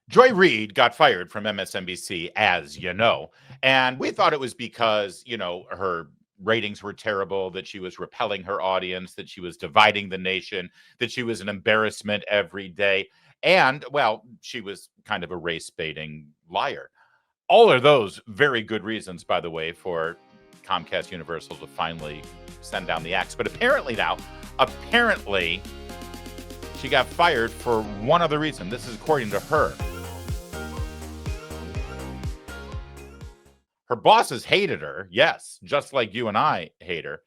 Joy Reid got fired from MSNBC, as you know, and we thought it was because, her ratings were terrible, that she was repelling her audience, that she was dividing the nation, that she was an embarrassment every day. And, well, she was kind of a race baiting liar. All of those very good reasons, by the way, for Comcast Universal to finally send down the axe. But apparently, she got fired for one other reason. This is according to her. Her bosses hated her, yes, just like you and I hate her,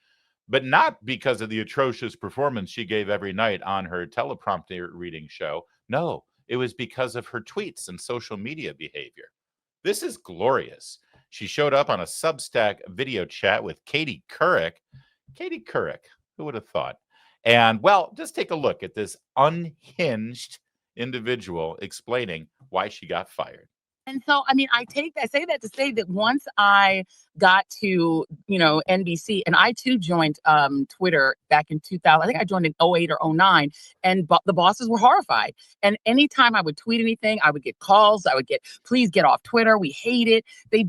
but not because of the atrocious performance she gave every night on her teleprompter reading show. No, it was because of her tweets and social media behavior. This is glorious. She showed up on a Substack video chat with Katie Couric. Katie Couric, who would have thought? And, well, just take a look at this unhinged individual explaining why she got fired. And so, I mean, I say that to say that once I got to, NBC, and I too joined Twitter back in 2000. I think I joined in 08 or 09, and the bosses were horrified. And anytime I would tweet anything, I would get calls. I would get, please get off Twitter. We hate it. They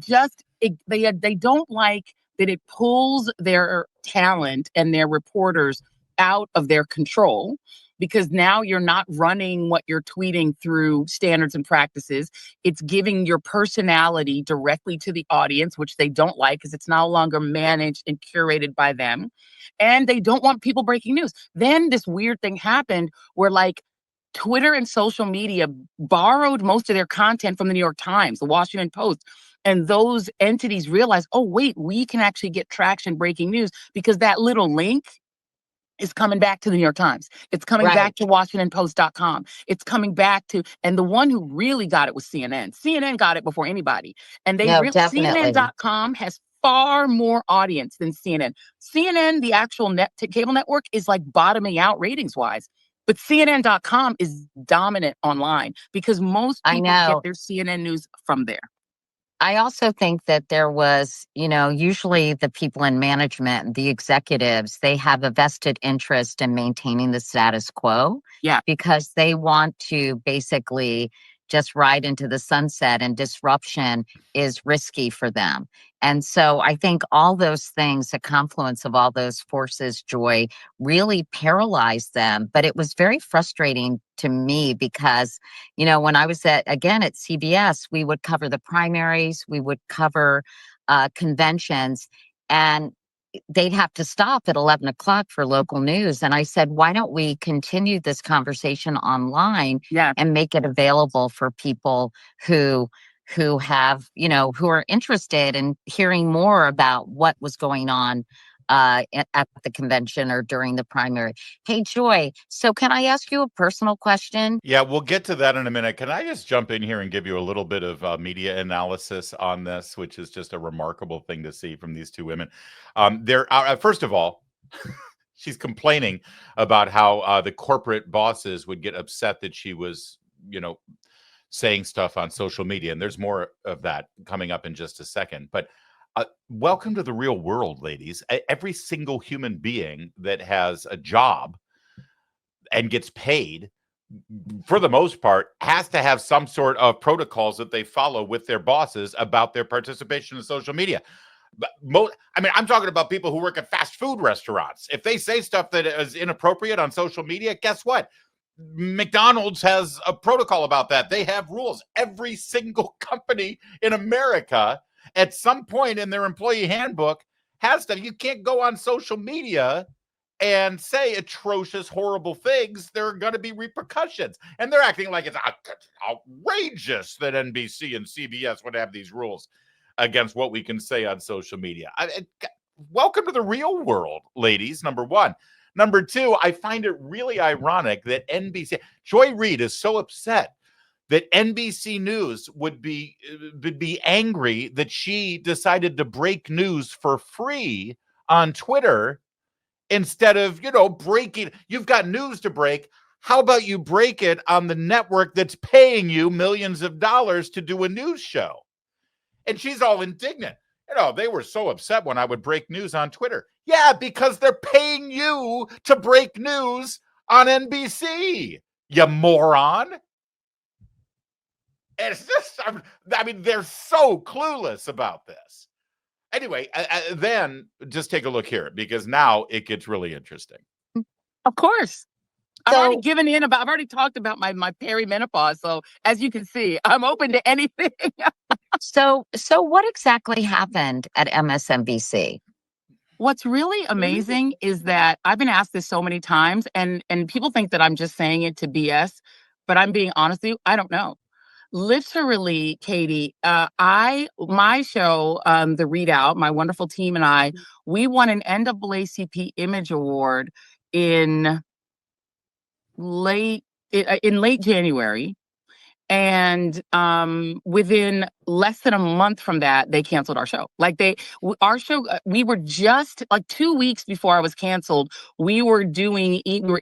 don't like that it pulls their talent and their reporters out of their control, because now you're not running what you're tweeting through standards and practices. It's giving your personality directly to the audience, which they don't like because it's no longer managed and curated by them. And they don't want people breaking news. Then this weird thing happened where Twitter and social media borrowed most of their content from the New York Times, the Washington Post. And those entities realized, oh, wait, we can actually get traction breaking news because that little link is coming back to the New York Times. It's coming back to WashingtonPost.com. It's coming back to, and the one who really got it was CNN. CNN got it before anybody. And CNN.com has far more audience than CNN. CNN, the actual cable network, is bottoming out ratings wise. But CNN.com is dominant online because most people get their CNN news from there. I also think that there was, usually the people in management, the executives, they have a vested interest in maintaining the status quo. Yeah. Because they want to basically just ride into the sunset, and disruption is risky for them. And so I think all those things, the confluence of all those forces, Joy, really paralyzed them. But it was very frustrating to me because, when I was at CBS, we would cover the primaries, we would cover conventions, and they'd have to stop at 11 o'clock for local news. And I said, why don't we continue this conversation online and make it available for people who have, who are interested in hearing more about what was going on at the convention or during the primary. Hey, Joy, so can I ask you a personal question? Yeah, we'll get to that in a minute. Can I just jump in here and give you a little bit of media analysis on this, which is just a remarkable thing to see from these two women. First of all, she's complaining about how the corporate bosses would get upset that she was, saying stuff on social media. And there's more of that coming up in just a second. But welcome to the real world, ladies. Every single human being that has a job and gets paid, for the most part, has to have some sort of protocols that they follow with their bosses about their participation in social media. But I'm talking about people who work at fast food restaurants. If they say stuff that is inappropriate on social media, guess what? McDonald's has a protocol about that. They have rules. Every single company in America at some point in their employee handbook has stuff. You can't go on social media and say atrocious, horrible things. There are going to be repercussions. And they're acting like it's outrageous that NBC and CBS would have these rules against what we can say on social media. Welcome to the real world, ladies, number one. Number two, I find it really ironic that Joy Reid is so upset that NBC News would be angry that she decided to break news for free on Twitter instead of, breaking. You've got news to break. How about you break it on the network that's paying you millions of dollars to do a news show? And she's all indignant. They were so upset when I would break news on Twitter. Yeah, because they're paying you to break news on NBC, you moron. It's just, I mean, they're so clueless about this. Anyway, then just take a look here, because now it gets really interesting. Of course. I've already So, given in about, I've already talked about my perimenopause. So as you can see, I'm open to anything. so what exactly happened at MSNBC? What's really amazing is that I've been asked this so many times, and people think that I'm just saying it to BS, but I'm being honest with you, I don't know. Literally, Katie, my show, The Readout, my wonderful team and I, we won an NAACP Image Award in late January. And within less than a month from that, they canceled our show. Like our show, we were just like 2 weeks before I was canceled. We were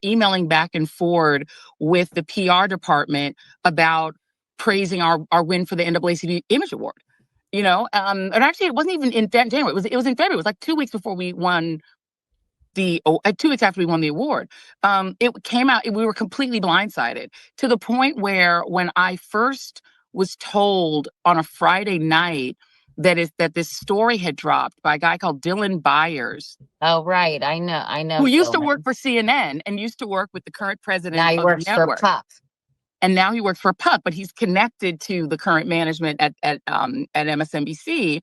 emailing back and forward with the PR department about praising our win for the NAACP Image Award. And actually, it wasn't even in January. It was in February. It was like 2 weeks before we won 2 weeks after we won the award. It came out, we were completely blindsided, to the point where when I first was told on a Friday night that this story had dropped by a guy called Dylan Byers. Oh, right. I know. Who used to Dylan. work for CNN and used to work with the current president Now he of works the network. for Puff. And now he works for Puff, but he's connected to the current management at MSNBC.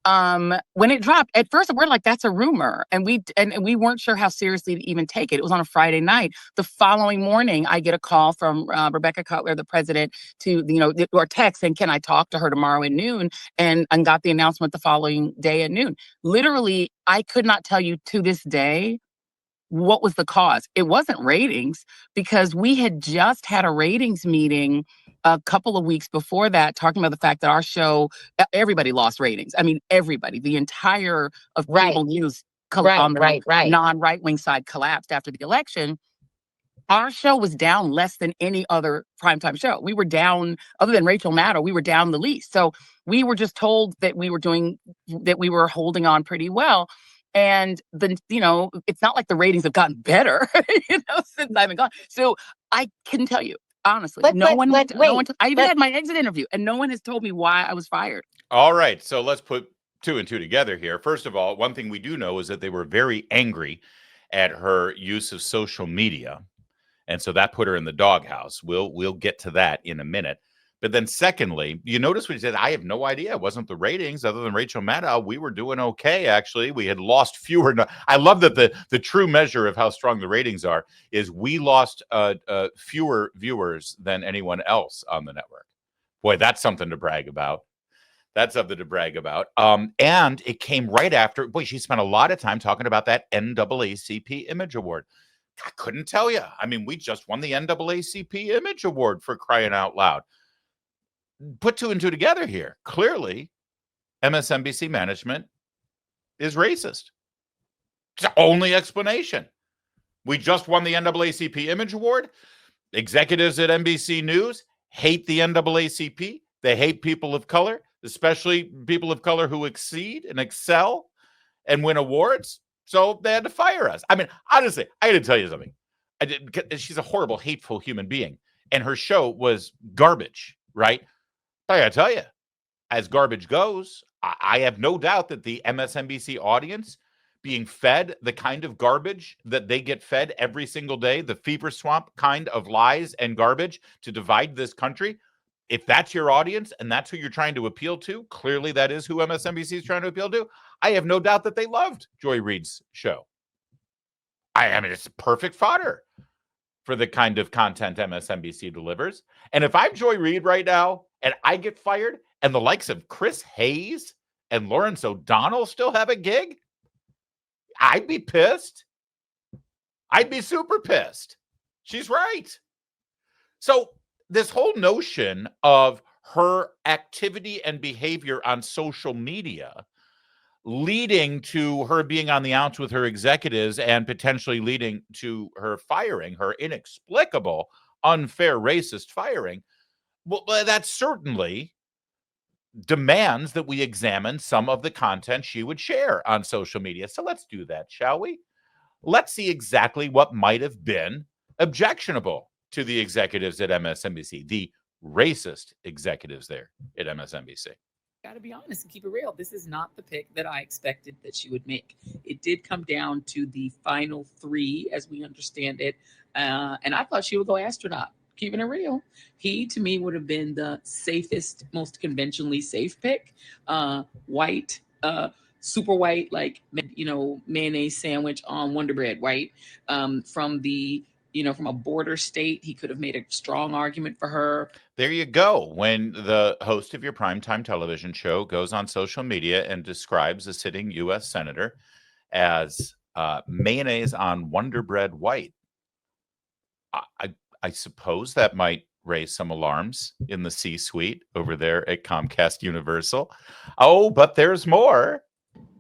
When it dropped, at first we're like, that's a rumor, and we weren't sure how seriously to even take it. It was on a Friday night. The following morning, I get a call from Rebecca Cutler, the president, or text saying, "Can I talk to her tomorrow at noon?" And got the announcement the following day at noon. Literally, I could not tell you to this day what was the cause. It wasn't ratings, because we had just had a ratings meeting a couple of weeks before that, talking about the fact that our show, everybody lost ratings. I mean, everybody, the entire of cable news on the non-right-wing side collapsed after the election. Our show was down less than any other primetime show. We were down, other than Rachel Maddow, we were down the least. So we were just told that we were holding on pretty well. And then, it's not like the ratings have gotten better, since I've been gone. So I can tell you, honestly, I even had my exit interview, and no one has told me why I was fired. All right. So let's put 2 and 2 together here. First of all, one thing we do know is that they were very angry at her use of social media. And so that put her in the doghouse. We'll get to that in a minute. But then secondly, you notice what he said, I have no idea. It wasn't the ratings. Other than Rachel Maddow, we were doing okay, actually. We had lost fewer. I love that the true measure of how strong the ratings are is we lost fewer viewers than anyone else on the network. Boy, that's something to brag about. And it came right after. Boy, she spent a lot of time talking about that NAACP Image Award. I couldn't tell you. I mean, we just won the NAACP Image Award, for crying out loud. Put 2 and 2 together here. Clearly, MSNBC management is racist. It's the only explanation. We just won the NAACP Image Award. Executives at NBC News hate the NAACP. They hate people of color, especially people of color who exceed and excel and win awards. So they had to fire us. I mean, honestly, I got to tell you something. She's a horrible, hateful human being. And her show was garbage, right? I got to tell you, as garbage goes, I have no doubt that the MSNBC audience being fed the kind of garbage that they get fed every single day, the fever swamp kind of lies and garbage to divide this country, if that's your audience and that's who you're trying to appeal to, clearly that is who MSNBC is trying to appeal to. I have no doubt that they loved Joy Reid's show. I mean, it's perfect fodder for the kind of content MSNBC delivers. And if I'm Joy Reid right now and I get fired and the likes of Chris Hayes and Lawrence O'Donnell still have a gig, I'd be pissed. I'd be super pissed. She's right. So this whole notion of her activity and behavior on social media leading to her being on the outs with her executives and potentially leading to her firing, her inexplicable, unfair, racist firing, well, that certainly demands that we examine some of the content she would share on social media. So let's do that, shall we? Let's see exactly what might have been objectionable to the executives at MSNBC, the racist executives there at MSNBC. Got to be honest and keep it real. This is not the pick that I expected that she would make. It did come down to the final three, as we understand it. And I thought she would go astronaut, keeping it real. He, to me, would have been the safest, most conventionally safe pick. White, super white, like, mayonnaise sandwich on Wonder Bread, right? From a border state, he could have made a strong argument for her. There you go. When the host of your primetime television show goes on social media and describes a sitting U.S. senator as mayonnaise on Wonder Bread white, I suppose that might raise some alarms in the C-suite over there at Comcast Universal. Oh, but there's more.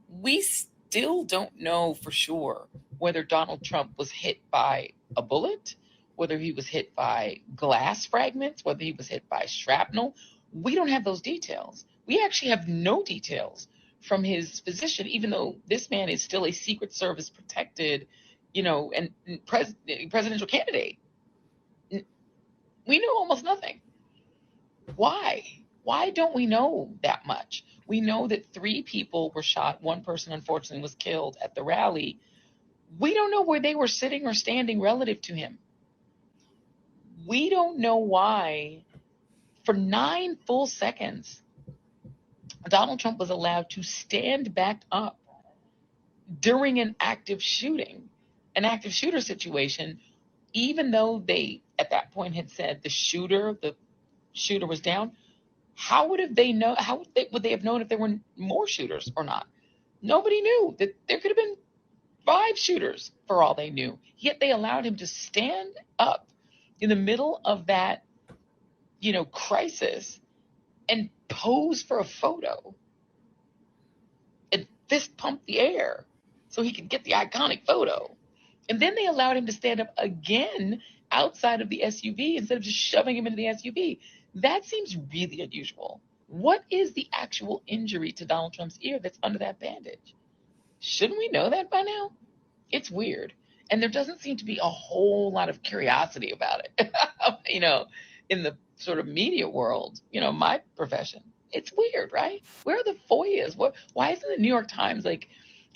We still don't know for sure whether Donald Trump was hit by a bullet, whether he was hit by glass fragments, whether he was hit by shrapnel. We don't have those details. We actually have no details from his physician, even though this man is still a Secret Service protected, and presidential candidate. We know almost nothing. Why? Why don't we know that much? We know that 3 people were shot. 1 person, unfortunately, was killed at the rally. We don't know where they were sitting or standing relative to him. We don't know why, for 9 full seconds, Donald Trump was allowed to stand back up during an active shooter situation, even though they, at that point, had said the shooter was down. How would they have known if there were more shooters or not? Nobody knew. That there could have been 5 shooters for all they knew. Yet they allowed him to stand up in the middle of that, crisis and pose for a photo and fist pump the air so he could get the iconic photo. And then they allowed him to stand up again outside of the SUV instead of just shoving him into the SUV. That seems really unusual. What is the actual injury to Donald Trump's ear that's under that bandage? Shouldn't we know that by now? It's weird. And there doesn't seem to be a whole lot of curiosity about it, in the sort of media world, my profession. It's weird, right? Where are the FOIAs? Why isn't the New York Times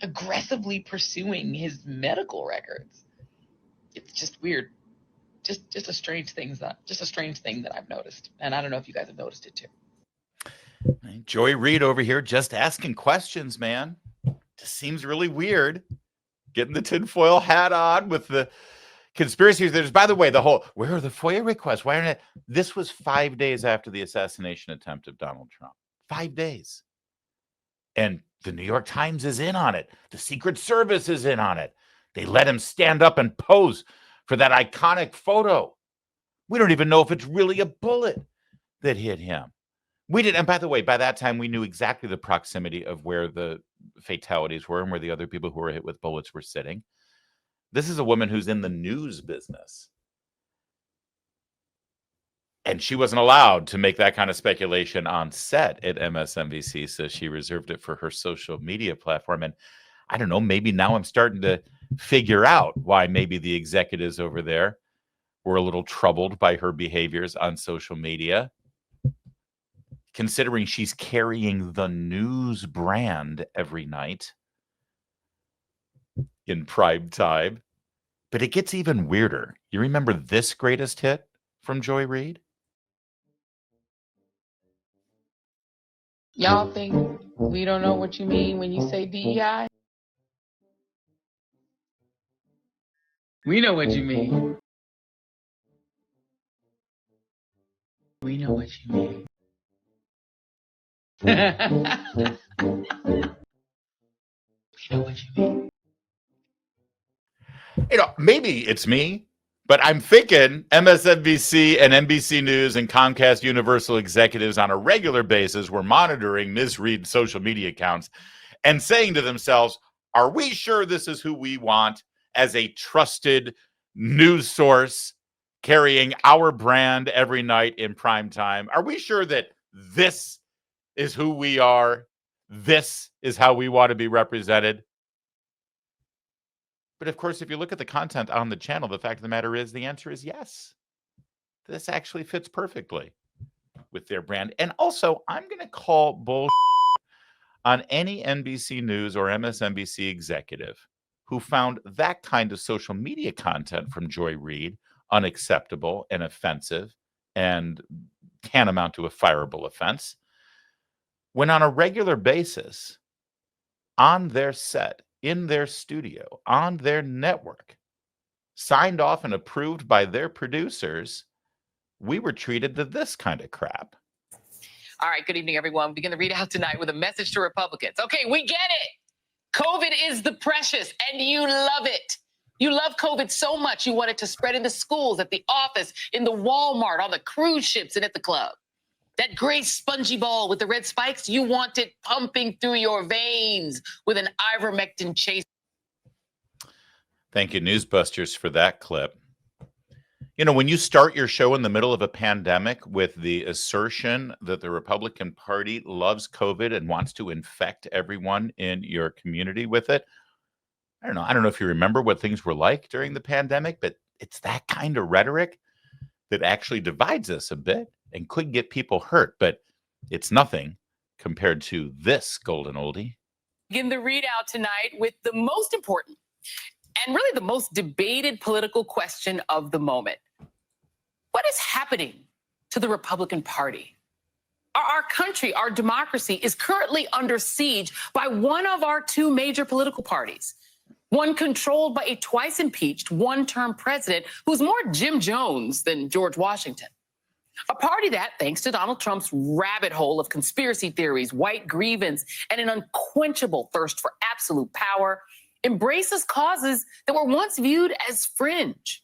aggressively pursuing his medical records? It's just weird. Just a strange thing that I've noticed. And I don't know if you guys have noticed it too. Joy Reid over here just asking questions, man. Just seems really weird. Getting the tinfoil hat on with the conspiracy theories. By the way, where are the FOIA requests? Why aren't it? This was 5 days after the assassination attempt of Donald Trump. 5 days. And the New York Times is in on it. The Secret Service is in on it. They let him stand up and pose for that iconic photo. We don't even know if it's really a bullet that hit him. We did, and by the way, by that time we knew exactly the proximity of where the fatalities were and where the other people who were hit with bullets were sitting. This is a woman who's in the news business. And she wasn't allowed to make that kind of speculation on set at MSNBC, so she reserved it for her social media platform. And I don't know, maybe now I'm starting to figure out why maybe the executives over there were a little troubled by her behaviors on social media, considering she's carrying the news brand every night in prime time. But it gets even weirder. You remember this greatest hit from Joy Reid? Y'all think we don't know what you mean when you say DEI? We know what you mean. We know what you mean. We know what you mean. Maybe it's me, but I'm thinking MSNBC and NBC News and Comcast Universal executives on a regular basis were monitoring Ms. Reid's social media accounts and saying to themselves, are we sure this is who we want as a trusted news source carrying our brand every night in prime time? Are we sure that this is who we are? This is how we want to be represented? But of course, if you look at the content on the channel, the fact of the matter is the answer is yes. This actually fits perfectly. with their brand. And also, I'm going to call bull on any NBC News or MSNBC executive who found that kind of social media content from Joy Reid unacceptable and offensive and tantamount to a fireable offense, when on a regular basis, on their set, in their studio, on their network, signed off and approved by their producers, we were treated to this kind of crap. All right, good evening, everyone. We begin the readout tonight with a message to Republicans. Okay, we get it. COVID is the precious, and you love it. You love COVID so much, you want it to spread in the schools, at the office, in the Walmart, on the cruise ships, and at the club. That gray spongy ball with the red spikes, you want it pumping through your veins with an ivermectin chase. Thank you, Newsbusters, for that clip. You know, when you start your show in the middle of a pandemic with the assertion that the Republican Party loves COVID and wants to infect everyone in your community with it, I don't know if you remember what things were like during the pandemic, but it's that kind of rhetoric that actually divides us a bit and could get people hurt, but it's nothing compared to this golden oldie. Begin the readout tonight with the most important and really the most debated political question of the moment. What is happening to the Republican Party? Our country, our democracy is currently under siege by one of our two major political parties, one controlled by a twice impeached one-term president who's more Jim Jones than George Washington. A party that, thanks to Donald Trump's rabbit hole of conspiracy theories, white grievance, and an unquenchable thirst for absolute power, embraces causes that were once viewed as fringe.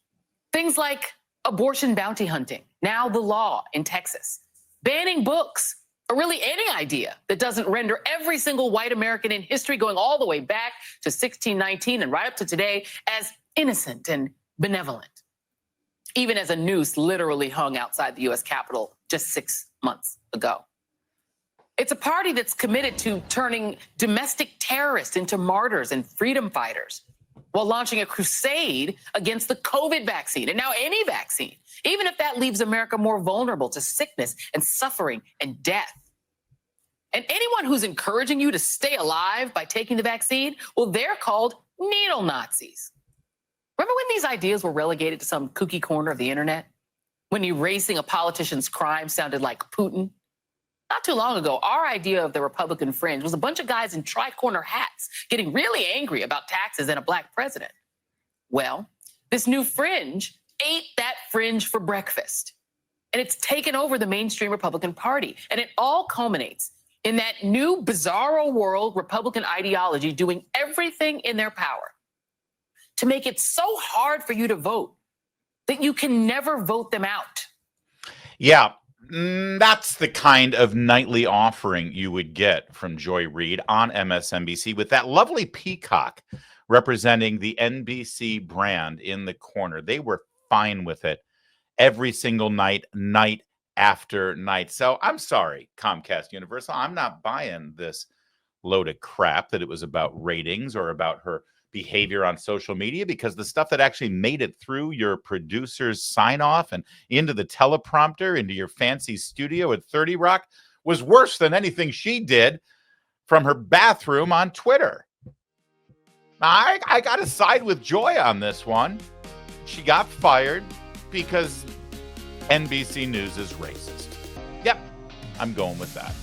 Things like abortion bounty hunting, now the law in Texas, banning books, or really any idea that doesn't render every single white American in history going all the way back to 1619 and right up to today as innocent and benevolent, even as a noose literally hung outside the U.S. Capitol just 6 months ago. It's a party that's committed to turning domestic terrorists into martyrs and freedom fighters while launching a crusade against the COVID vaccine and now any vaccine, even if that leaves America more vulnerable to sickness and suffering and death. And anyone who's encouraging you to stay alive by taking the vaccine, well, they're called needle Nazis. Remember when these ideas were relegated to some kooky corner of the internet? When erasing a politician's crime sounded like Putin? Not too long ago, our idea of the Republican fringe was a bunch of guys in tri-corner hats getting really angry about taxes and a black president. Well, this new fringe ate that fringe for breakfast. And it's taken over the mainstream Republican Party. And it all culminates in that new bizarro world Republican ideology doing everything in their power to make it so hard for you to vote that you can never vote them out. Yeah, that's the kind of nightly offering you would get from Joy Reid on MSNBC with that lovely peacock representing the NBC brand in the corner. They were fine with it every single night, night after night. So I'm sorry, Comcast Universal, I'm not buying this load of crap that it was about ratings or about her behavior on social media, because the stuff that actually made it through your producer's sign off and into the teleprompter, into your fancy studio at 30 Rock was worse than anything she did from her bathroom on Twitter. I got to side with Joy on this one. She got fired because NBC News is racist. Yep, I'm going with that.